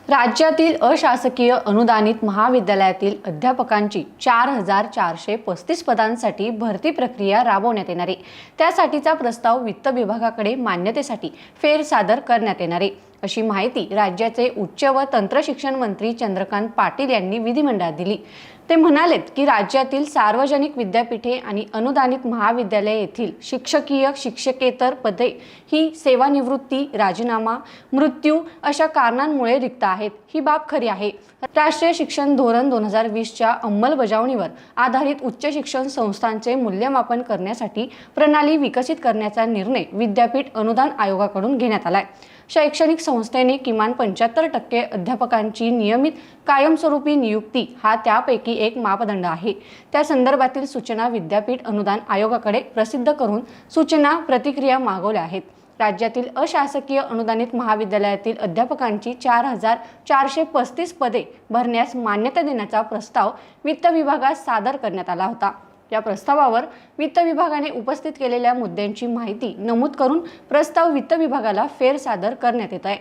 राज्यातील अशासकीय अनुदानित महाविद्यालयातील अध्यापकांची 4,435 पदांसाठी भरती प्रक्रिया राबवण्यात येणार आहे। त्यासाठीचा प्रस्ताव वित्त विभागाकडे मान्यतेसाठी फेरसादर करण्यात येणार आहे, अशी माहिती राज्याचे उच्च व तंत्र शिक्षण मंत्री चंद्रकांत पाटील यांनी विधिमंडळात दिली। ते म्हणालेत की राज्यातील सार्वजनिक विद्यापीठे आणि अनुदानित महाविद्यालये येथील शिक्षकीय शिक्षकेतर पदे ही सेवानिवृत्ती, राजीनामा, मृत्यू अशा कारणांमुळे रिक्त आहेत। ही बाब खरी आहे। राष्ट्रीय शिक्षण धोरण 2020च्या अंमलबजावणीवर आधारित उच्च शिक्षण संस्थांचे मूल्यमापन करण्यासाठी प्रणाली विकसित करण्याचा निर्णय विद्यापीठ अनुदान आयोगाकडून घेण्यात आलाय। शैक्षणिक संस्थेने किमान 75% अध्यापकांची नियमित कायमस्वरूपी नियुक्ती हा त्यापैकी एक मापदंड आहे। त्या संदर्भातील सूचना विद्यापीठ अनुदान आयोगाकडे प्रसिद्ध करून सूचना प्रतिक्रिया मागवल्या आहेत। राज्यातील अशासकीय अनुदानित महाविद्यालयातील अध्यापकांची 4,435 पदे भरण्यास मान्यता देण्याचा प्रस्ताव वित्त विभागात सादर करण्यात आला होता। या प्रस्तावावर वित्त विभागाने उपस्थित केलेल्या मुद्द्यांची माहिती नमूद करून प्रस्ताव वित्त विभागाला फेरसादर करण्यात येत आहे।